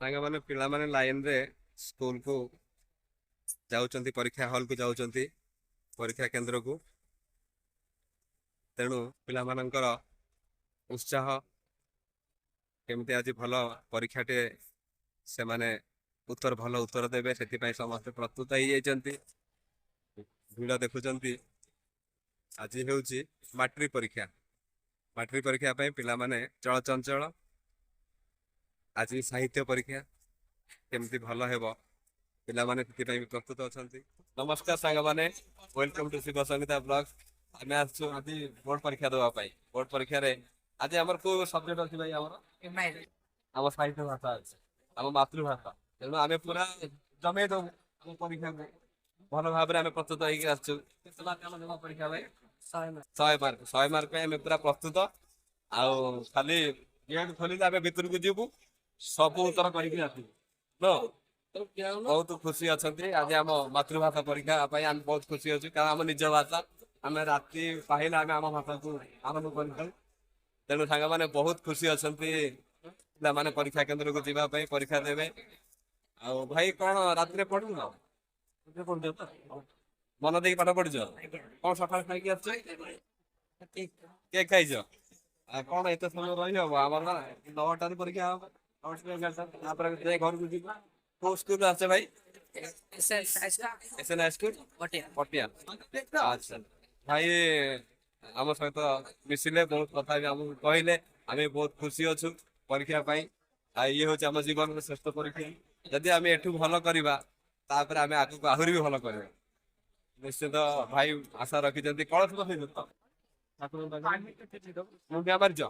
ସାଙ୍ଗମାନେ ପିଲାମାନେ ଲାଇନରେ ସ୍କୁଲକୁ ଯାଉଛନ୍ତି, ପରୀକ୍ଷା ହଲକୁ ଯାଉଛନ୍ତି, ପରୀକ୍ଷା କେନ୍ଦ୍ରକୁ। ତେଣୁ ପିଲାମାନଙ୍କର ଉତ୍ସାହ କେମିତି ଆଜି ଭଲ ପରୀକ୍ଷାଟେ ସେମାନେ ଭଲ ଉତ୍ତର ଦେବେ, ସେଥିପାଇଁ ସମସ୍ତେ ପ୍ରସ୍ତୁତ ହେଇଯାଇଛନ୍ତି। ଭିଡ଼ ଦେଖୁଛନ୍ତି। ଆଜି ହେଉଛି ମାଟ୍ରିକ ପରୀକ୍ଷା। ମାଟ୍ରିକ ପରୀକ୍ଷା ପାଇଁ ପିଲାମାନେ ଚଳଚଞ୍ଚଳ। ଆଜି ସାହିତ୍ୟ ପରୀକ୍ଷା କେମିତି ଭଲ ହେବ, ପିଲାମାନେ ସେଥିପାଇଁ ବି ପ୍ରସ୍ତୁତ ଅଛନ୍ତି। ନମସ୍କାର ସାଙ୍ଗମାନେ, welcome to Shiv Sangeeta blog. ଆମେ ଆସିଛୁ ଆଜି ବୋର୍ଡ ପରୀକ୍ଷା ଦେବା ପାଇଁ। ବୋର୍ଡ ପରୀକ୍ଷାରେ ଆଜି ଆମର କୋଉ ସବଜେକ୍ଟ ଅଛି ଭାଇ? ଆମ ସାହିତ୍ୟ ଭାଷା ଅଛି, ଆମ ମାତୃଭାଷା। ତେଣୁ ଆମେ ପୁରା ଜମେଇ ଦବୁ ଆମ ପରୀକ୍ଷାକୁ। ଭଲ ଭାବରେ ଆମେ ପ୍ରସ୍ତୁତ ହେଇକି ଆସିଛୁ। କେତେ ମାର୍କ ଆମ ଜମା ପରୀକ୍ଷା ଭାଇ? 100 ମାର୍କ। 100 ମାର୍କ ପାଇଁ ଆମେ ପୁରା ପ୍ରସ୍ତୁତ। ଆଉ ଖାଲି ଗେଟ୍ ଖୋଲିଲେ ଆମେ ଭିତରକୁ ଯିବୁ, ସବୁ ଉତ୍ତର କରିକି ଆସିବୁ। ବହୁତ ଖୁସି ଅଛନ୍ତି ଆଜି ଆମ ମାତୃଭାଷା ପରୀକ୍ଷା ପାଇଁ। ଆମେ ବହୁତ ଖୁସି ଅଛୁ, କାରଣ ଆମ ନିଜ ଭାଷା। ଆମେ ରାତି ପାହିଲେ ଆମେ ଆମ ଭାଷାକୁ ଆରମ୍ଭ କରିଥାଉ। ତେଣୁ ସାଙ୍ଗମାନେ ବହୁତ ଖୁସି ଅଛନ୍ତି ପିଲାମାନେ ପରୀକ୍ଷା କେନ୍ଦ୍ରକୁ ଯିବା ପାଇଁ, ପରୀକ୍ଷା ଦେବେ। ଆଉ ଭାଇ କଣ ରାତିରେ ପଢୁନ? ମନ ଦେଇକି ପାଠ ପଢୁଛ? କଣ ସକାଳେ ଖାଇକି ଆସିଛ? କେକ୍ ଖାଇଛ? ଆଉ କଣ ଏତେ ସମୟ ରହିହବ? ଆମର ନା 9ଟାରେ ପରୀକ୍ଷା ହବ, 9ଟା 11ଟା, ତାପରେ ଯାଇ ଘରକୁ ଯିବୁ। କୋଉ ସ୍କୁଲରୁ ଆସିଛ ଭାଇ? SN high school Patia. ଆଚ୍ଛା ଭାଇ, ଆମ ସହିତ ମିଶିଲେ, ବହୁତ କଥା ବି ଆମକୁ କହିଲେ। ଆମେ ବହୁତ ଖୁସି ଅଛୁ ପରୀକ୍ଷା ପାଇଁ। ଆଉ ଇଏ ହଉଛି ଆମ ଜୀବନର ଶ୍ରେଷ୍ଠ ପରୀକ୍ଷା। ଯଦି ଆମେ ଏଠୁ ଭଲ କରିବା, ତାପରେ ଆମେ ଆଗକୁ ଆହୁରି ବି ଭଲ କରିବା। ନିଶ୍ଚିତ ଭାଇ ଆଶା ରଖିଛନ୍ତି। କଳସ ବସେଇଛ ତ? ମୁଣ୍ଡିଆ ମାରିଛ?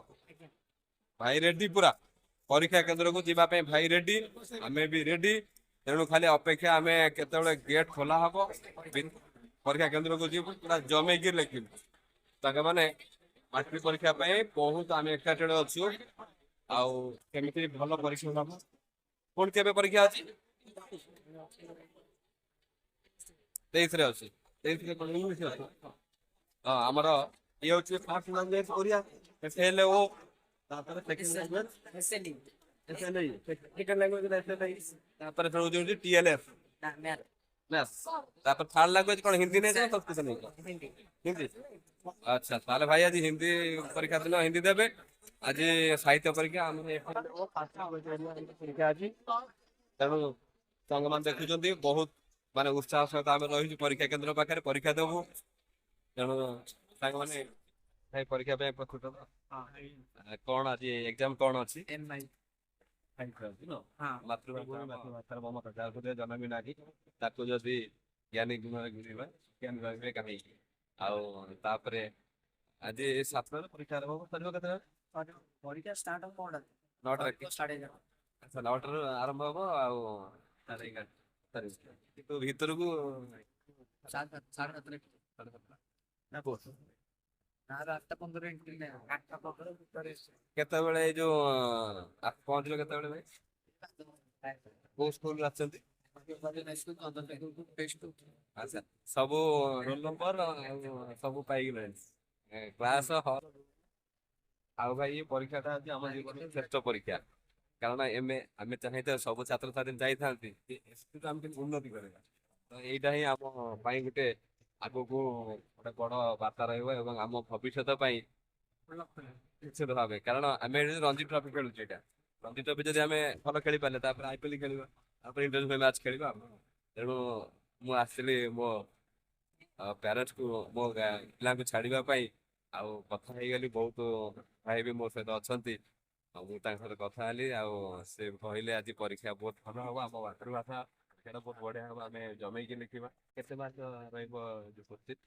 ଭାଇ ରେଡି ପୁରା ପରୀକ୍ଷା କେନ୍ଦ୍ରକୁ ଯିବା ପାଇଁ? ଭାଇ ରେଡି, ଆମେ ବି ରେଡି। ତେଣୁ ଖାଲି ଅପେକ୍ଷା, ଆମେ କେତେବେଳେ ଗେଟ୍ ଖୋଲା ହବ, ପରୀକ୍ଷା କେନ୍ଦ୍ରକୁ ଯିବୁ, ପୁରା ଜମେଇକି ଲେଖିବୁ। ସାଙ୍ଗମାନେ ମାଟ୍ରିକ ପରୀକ୍ଷା ପାଇଁ ବହୁତ ଆମେ ଏକ୍ସାଇଟେଡ୍ ଅଛୁ। ଆଉ କେମିତି ଭଲ ପରୀକ୍ଷା ହବ। ପୁଣି କେବେ ପରୀକ୍ଷା ଅଛି? 23ରେ ଅଛି। 23ରେ କଣ ଇଂଲିଶ ଅଛି? ହଁ, ଆମର ଇଏ ହଉଛି ଫାର୍ଷ୍ଟ ଲାଙ୍ଗୁଏଜ ଓଡ଼ିଆ, SLO। ତାପରେ second language SLI, second language SLI। ତାପରେ ହଉଛି TLF, ମ୍ୟାଥ୍। ତାପରେ ଥାର୍ଡ ଲାଙ୍ଗୁଏଜ କଣ ହିନ୍ଦୀ ନେଇଛ ନା ସଂସ୍କୃତ ନେଇଛ? ହିନ୍ଦୀ। ଆଚ୍ଛା, ତାହେଲେ ଭାଇ ଆଜି ହିନ୍ଦୀ ପରୀକ୍ଷା ଦିନ ହିନ୍ଦୀ ଦେବେ। ଆଜି ସାହିତ୍ୟ ପରୀକ୍ଷା ଆମର ପରୀକ୍ଷା ଅଛି। ତେଣୁ ସାଙ୍ଗମାନେ ଦେଖୁଛନ୍ତି, ବହୁତ ମାନେ ଉତ୍ସାହ ସହିତ ଆମେ ରହିଛୁ ପରୀକ୍ଷା କେନ୍ଦ୍ର ପାଖରେ, ପରୀକ୍ଷା ଦେବୁ। ତେଣୁ ସାଙ୍ଗମାନେ ଭାଇ ପରୀକ୍ଷା ପାଇଁ ପ୍ରସ୍ତୁତ। କଣ ଆଜି ଏକ୍ଜାମ କଣ ଅଛି? ମାତୃଭାଷାର ମମତା ଯାହାକୁ ଜନ୍ମି ନାହିଁ, ତାକୁ ଯଦି ଜ୍ଞାନୀ ଗୁଣରେ ଘୂରିବା, ଜ୍ଞାନୀ ରହିବେ କାହିଁକି। ଆଉ ତାପରେ ଆଜି 7ଟାରେ ପରୀକ୍ଷା ଆରମ୍ଭ ହବ। ସରିବ କେତେବେଳେ? ପରୀକ୍ଷା ଷ୍ଟାର୍ଟ ହବ 9ଟାରେ। ଆଚ୍ଛା, 9ଟାରୁ ଆରମ୍ଭ ହବ ଆଉ 11ଟା କିନ୍ତୁ ଭିତରକୁ 7:30 ନା କୁହ? କେତେବେଳେ ଏଇ ଯୋଉ ପହଞ୍ଚିଲ କେତେବେଳେ ଭାଇ? କୋଉ ସ୍କୁଲରୁ ଆସିଛନ୍ତି? ଆଚ୍ଛା, ସବୁ ରୋଲ ନମ୍ବର ସବୁ ପାଇଗଲେଣି? Class hall. ଆଉ ଭାଇ ଏ ପରୀକ୍ଷାଟା ହଉଛି ଆମ ଜୀବନର ଶ୍ରେଷ୍ଠ ପରୀକ୍ଷା। କାରଣ ଆମେ ଚାହିଁଲେ ସବୁ ଛାତ୍ରଛାତ୍ରୀ ଯାଇଥାନ୍ତି, ଆମେ କେମିତି ଉନ୍ନତି କରିବା। ତ ଏଇଟା ହିଁ ଆମ ପାଇଁ ଗୋଟେ ଆଗକୁ ଗୋଟେ ବଡ ବାର୍ତ୍ତା ରହିବ, ଏବଂ ଆମ ଭବିଷ୍ୟତ ପାଇଁ ନିଶ୍ଚିତ ଭାବେ। କାରଣ ଆମେ ରଞ୍ଜି ଟ୍ରଫି ଖେଳୁଛୁ। ଏଇଟା ରଞ୍ଜି ଟ୍ରଫି ଯଦି ଆମେ ଭଲ ଖେଳି ପାରିଲେ, ତାପରେ IPL ଖେଳିବା, ତାପରେ ଇଣ୍ଟରନ୍ୟାସନାଲ ମ୍ୟାଚ୍ ଖେଳିବା। ତେଣୁ ମୁଁ ଆସିଲି ମୋ ପ୍ୟାରେଣ୍ଟସକୁ, ମୋ ପିଲାଙ୍କୁ ଛାଡିବା ପାଇଁ। ଆଉ କଥା ହେଇଗଲି, ବହୁତ ଭାଇ ବି ମୋ ସହିତ ଅଛନ୍ତି। ଆଉ ମୁଁ ତାଙ୍କ ସହିତ କଥା ହେଲି, ଆଉ ସେ କହିଲେ ଆଜି ପରୀକ୍ଷା ବହୁତ ଭଲ ହବ, ଆମ ମାତୃଭାଷା ସେଇଟା ବହୁତ ବଢିଆ ହବ, ଆମେ ଜମେଇକି ଲେଖିବା। କେତେ ମାର୍କ ରହିବ ଯୋଉ କୋଶ୍ଚିନ୍?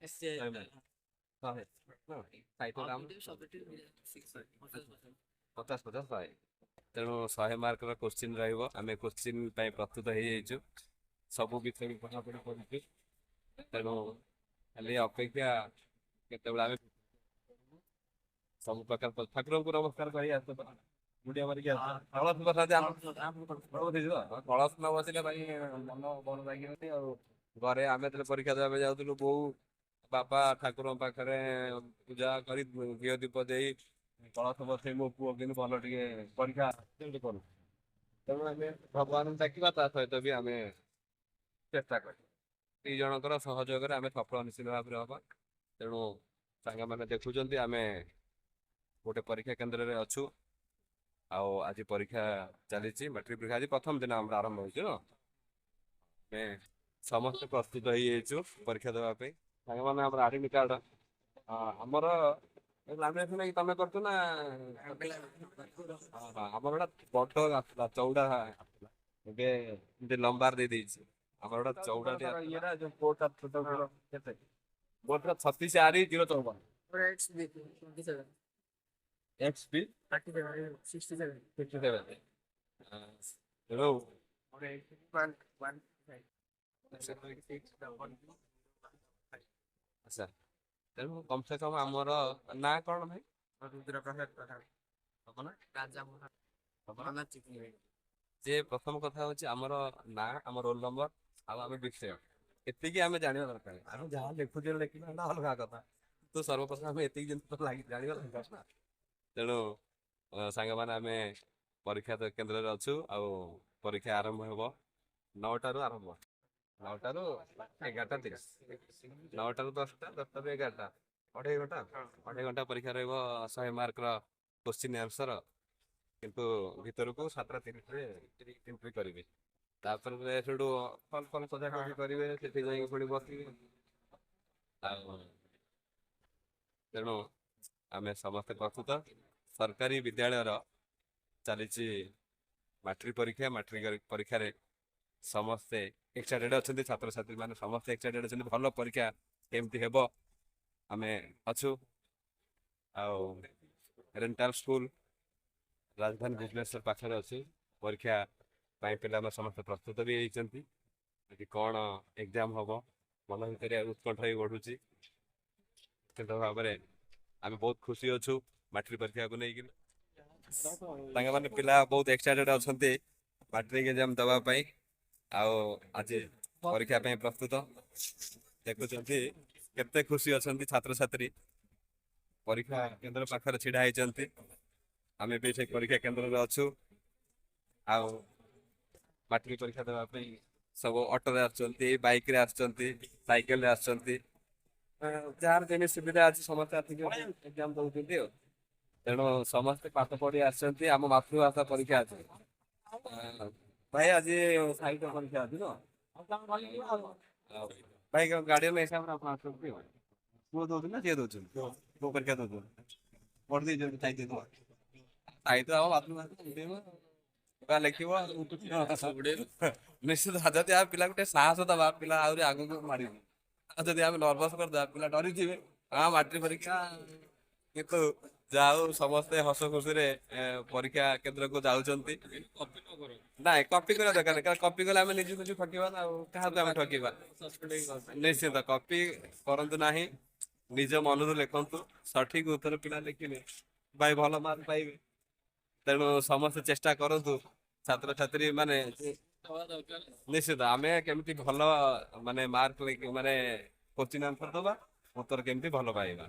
50-50 ତେଣୁ 100 ମାର୍କର କୋଶ୍ଚିନ୍ ରହିବ। ଆମେ କୋଶ୍ଚିନ୍ ପାଇଁ ପ୍ରସ୍ତୁତ ହେଇଯାଇଛୁ, ସବୁ ବିଷୟ ପଢାପଢି କରୁଛୁ। ତେଣୁ ଖାଲି ଅପେକ୍ଷା କେତେବେଳେ ଆମେ ସବୁ ପ୍ରକାର ଠାକୁରଙ୍କୁ ନମସ୍କାର କରି ଆସ, ମୁଣ୍ଡିଆ ମାରିକି ଆସ। କଳସ ନ ବସିଲେ ଭାଇ ମନ ଭଲ ଲାଗିବନି। ଆଉ ଘରେ ଆମେ ଯେତେବେଳେ ପରୀକ୍ଷା ଦେବା ପାଇଁ ଯାଉଥିଲୁ, ବୋଉ ବାପା ଠାକୁରଙ୍କ ପାଖରେ ପୂଜା କରି ଘିଅ ଦୀପ ଦେଇ କଳସ ବସେଇ ମୋ ପୁଅ କିନ୍ତୁ ଭଲ ଟିକେ ପରୀକ୍ଷା କେମିତି କରୁ। ତେଣୁ ଆମେ ଭଗବାନଙ୍କୁ ଡାକିବା ତା ସହିତ ବି ଆମେ ଚେଷ୍ଟା କରିବା। ଦି ଜଣଙ୍କର ସହଯୋଗରେ ଆମେ ସଫଳ ନିଶ୍ଚିତ ଭାବରେ ହବା। ତେଣୁ ସାଙ୍ଗମାନେ ଦେଖୁଛନ୍ତି ଆମେ ଗୋଟେ ପରୀକ୍ଷା କେନ୍ଦ୍ରରେ ଅଛୁ। ଆଉ ଆଜି ପରୀକ୍ଷା ଚାଲିଛି, ମାଟ୍ରିକ ପରୀକ୍ଷା ଆଜି ପ୍ରଥମ ଦିନ ଆମର ଆରମ୍ଭ ହୋଇଛି ନା। ଆମେ ସମସ୍ତେ ପ୍ରସ୍ତୁତ ହେଇଯାଇଛୁ ପରୀକ୍ଷା ଦେବା ପାଇଁ। ସାଙ୍ଗମାନେ ଆମର ଆଡମିଟ କାର୍ଡ ଆମର ଲାମିନେସନ ହେଇକି ତମେ କରୁଛ ନା? ହଁ ହଁ, ଆମର ଗୋଟେ ବଡ ଆସିଥିଲା, ଚଉଡା ଆସିଥିଲା। ଏବେ ଏମିତି ଲମ୍ବାର ଦେଇ ଦେଇଛି। ଆମର ଗୋଟେ ଚଉଡା ଇଏଟା ଯୋଉ କୋର୍ଟଟା ଛୋଟ କେତେ ବୋର୍ଡର 36R054 XP 57 ତେଣୁ ଆଚ୍ଛା, ତେଣୁ କମ ସେ କମ ଆମର ନାଁ କଣ ଭାଇ? ରୁଦ୍ର ପ୍ରସାଦ ପ୍ରଧାନ। ରାଜା ମୋହନ। ଯେ ପ୍ରଥମ କଥା ହଉଛି ଆମର ନାଁ, ଆମ ରୋଲ ନମ୍ବର ଆଉ ଆମେ ବିଷୟ, ଏତିକି ଆମେ ଜାଣିବା ଦରକାର। ଆମେ ଯାହା ଲେଖୁଛେ ଲେଖିବା ଏଇଟା ଅଲଗା କଥା, ତ ସର୍ବପ୍ରଥମେ ଆମେ ଏତିକି ଜିନିଷ ଜାଣିବା ଦରକାର ନା। ତେଣୁ ସାଙ୍ଗମାନେ ଆମେ ପରୀକ୍ଷା କେନ୍ଦ୍ରରେ ଅଛୁ। ଆଉ ପରୀକ୍ଷା ଆରମ୍ଭ ହେବ 9ଟାରୁ ଆରମ୍ଭ, 9ଟାରୁ 11:30, 9ଟାରୁ 10ଟା, 10ଟାରୁ 11ଟା, ଅଢେଇ ଘଣ୍ଟା ପରୀକ୍ଷା ରହିବ। 100 ମାର୍କର କୋଶ୍ଚିନ୍ ଆନ୍ସର, କିନ୍ତୁ ଭିତରକୁ 7:30ରେ ଏଣ୍ଟ୍ରି କରିବେ। ତାପରେ ସେଠୁ ଫଲ ଫଲ ସଜାସଜି କରିବେ, ସେଠି ଯାଇକି ପୁଣି ବସିବେ। ଆଉ ତେଣୁ ଆମେ ସମସ୍ତେ ପ୍ରସ୍ତୁତ। ସରକାରୀ ବିଦ୍ୟାଳୟର ଚାଲିଛି ମାଟ୍ରିକ ପରୀକ୍ଷା। ମାଟ୍ରିକ ପରୀକ୍ଷାରେ ସମସ୍ତେ ଏକ୍ସାଇଟେଡ ଅଛନ୍ତି, ଛାତ୍ରଛାତ୍ରୀ ମାନେ ସମସ୍ତେ ଏକ୍ସାଇଟେଡ ଅଛନ୍ତି। ଭଲ ପରୀକ୍ଷା କେମିତି ହେବ ଆମେ ଅଛୁ। ଆଉ ରେଣ୍ଟାଲ ସ୍କୁଲ ରାଜଧାନୀ ଭୁବନେଶ୍ୱର ପାଖରେ ଅଛି। ପରୀକ୍ଷା ପାଇଁ ପିଲାମାନେ ସମସ୍ତେ ପ୍ରସ୍ତୁତ ବି ହେଇଛନ୍ତି। ଏଠି କଣ ଏକ୍ଜାମ ହବ, ମନ ଭିତରେ ଉତ୍କଣ୍ଠା ବି ବଢୁଛି। ନିଶ୍ଚିତ ଭାବରେ ଆମେ ବହୁତ ଖୁସି ଅଛୁ ମାଟ୍ରିକ ପରୀକ୍ଷାକୁ ନେଇକି। ସାଙ୍ଗମାନେ ପିଲା ବହୁତ ଏକ୍ସାଇଟେଡ ଅଛନ୍ତି ମାଟ୍ରିକ ଏକ୍ଜାମ ଦେବା ପାଇଁ। ଆଉ ଆଜି ପରୀକ୍ଷା ପାଇଁ ପ୍ରସ୍ତୁତ। ଦେଖୁଛନ୍ତି କେତେ ଖୁସି ଅଛନ୍ତି ଛାତ୍ରଛାତ୍ରୀ, ପରୀକ୍ଷା କେନ୍ଦ୍ର ପାଖରେ ଛିଡା ହେଇଛନ୍ତି। ଆମେ ବି ସେଇ ପରୀକ୍ଷା କେନ୍ଦ୍ରରେ ଅଛୁ। ଆଉ ମାଟ୍ରିକ ପରୀକ୍ଷା ଦେବା ପାଇଁ ସବୁ ଅଟୋରେ ଆସୁଛନ୍ତି, ବାଇକରେ ଆସୁଛନ୍ତି, ସାଇକେଲରେ ଆସୁଛନ୍ତି। ଯାହାର ଯେମିତି ସୁବିଧା ଅଛି ସମସ୍ତେ ଆସିକି ଏକ୍ଜାମ ଦଉଛନ୍ତି ଆଉ। ତେଣୁ ସମସ୍ତେ ପାଠ ପଢି ଆସିଛନ୍ତି। ଆମ ମାତୃଭାଷା ପରୀକ୍ଷା ଅଛି। ଭାଇ ଆଜି ସାହିତ୍ୟ ପରୀକ୍ଷା ଅଛି ତ? ଭାଇ ଗାର୍ଡିଆନ ହିସାବରେ ଆପଣ ଆସୁଛନ୍ତି ଆଉ। ପୁଅ ଦଉଛନ୍ତି ନା ଝିଅ ଦଉଛନ୍ତି? ପୁଅ ପରୀକ୍ଷା ଦଉଛନ୍ତି, ପଢି ଦେଇଛନ୍ତି ସାହିତ୍ୟ। ସାହିତ୍ୟ ଆମ ମାତୃଭାଷା ଲେଖିବ ନିଶ୍ଚିତ। ଯଦି ଆମେ ପିଲାକୁ ଟିକେ ସାହସ ଦବା, ପିଲା ଆହୁରି ଆଗକୁ ମାଡିବ। ଆଉ ଯଦି ଆମେ ନର୍ଭସ କରିଦବା, ପିଲା ଡରିଯିବେ। ମାଟ୍ରିକ ପରୀକ୍ଷା, କିନ୍ତୁ ଯାହା ହଉ ସମସ୍ତେ ହସ ଖୁସିରେ ପରୀକ୍ଷା କେନ୍ଦ୍ରକୁ ଯାଉଛନ୍ତି। ନାଇଁ କପି କରିବା ଦରକାର ନାହିଁ, କପି କଲେ ଆମେ ନିଜକୁ ନିଜେ ଠକିବା ନା। ଆଉ କାହାକୁ ଆମେ ଠକିବା? ନିଶ୍ଚିତ କପି କରନ୍ତୁ ନାହିଁ, ନିଜ ମନରୁ ଲେଖନ୍ତୁ। ସଠିକ ଉତ୍ତର ପିଲା ଲେଖିଲେ ଭାଇ ଭଲ ମାର୍କ ପାଇବେ। ତେଣୁ ସମସ୍ତେ ଚେଷ୍ଟା କରନ୍ତୁ, ଛାତ୍ରଛାତ୍ରୀ ମାନେ। ନିଶ୍ଚିତ ଆମେ କେମିତି ଭଲ ମାନେ ମାର୍କ ମାନେ କୋଶ୍ଚିନ୍ ଆନ୍ସର ଦବା, ଉତ୍ତର କେମିତି ଭଲ ପାଇବା।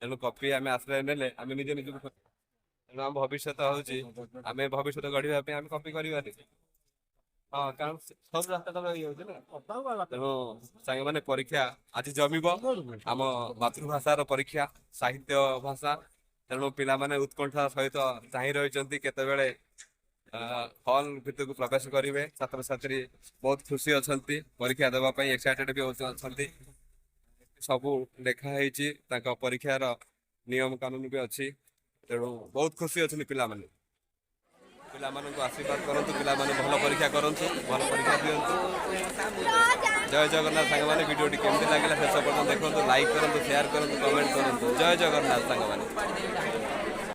ତେଣୁ କପି ଆମେ ଆଶ୍ରୟ ନେଲେ ଆମେ ନିଜେ ନିଜକୁ। ତେଣୁ ଆମ ଭବିଷ୍ୟତ ହଉଛି, ଆମେ ଭବିଷ୍ୟତ ଗଢିବା ପାଇଁ ଆମେ କପି କରିବାନି। ହଁ, କାରଣ ସବୁ ରାସ୍ତା ତ ହେଇଯାଉଛି ନା। ତେଣୁ ସାଙ୍ଗମାନେ ପରୀକ୍ଷା ଆଜି ଜମିବ। ଆମ ମାତୃଭାଷାର ପରୀକ୍ଷା, ସାହିତ୍ୟ ଭାଷା। ତେଣୁ ପିଲାମାନେ ଉତ୍କଣ୍ଠା ସହିତ ଚାହିଁ ରହିଛନ୍ତି କେତେବେଳେ ହଲ ଭିତରକୁ ପ୍ରବେଶ କରିବେ। ଛାତ୍ରଛାତ୍ରୀ ବହୁତ ଖୁସି ଅଛନ୍ତି, ପରୀକ୍ଷା ଦେବା ପାଇଁ ଏକ୍ସାଇଟେଡ ବି ଅଛନ୍ତି। ସବୁ ଲେଖା ହେଇଛି, ତାଙ୍କ ପରୀକ୍ଷାର ନିୟମ କାନୁନ ବି ଅଛି। ତେଣୁ ବହୁତ ଖୁସି ଅଛନ୍ତି ପିଲାମାନେ। ପିଲାମାନଙ୍କୁ ଆଶୀର୍ବାଦ କରନ୍ତୁ, ପିଲାମାନେ ଭଲ ପରୀକ୍ଷା କରନ୍ତୁ, ଭଲ ପରୀକ୍ଷା ଦିଅନ୍ତୁ। ଜୟ ଜଗନ୍ନାଥ ସାଙ୍ଗମାନେ। ଭିଡ଼ିଓଟି କେମିତି ଲାଗିଲା ଶେଷ ପର୍ଯ୍ୟନ୍ତ ଦେଖନ୍ତୁ, ଲାଇକ୍ କରନ୍ତୁ, ସେୟାର କରନ୍ତୁ, କମେଣ୍ଟ କରନ୍ତୁ। ଜୟ ଜଗନ୍ନାଥ ସାଙ୍ଗମାନେ।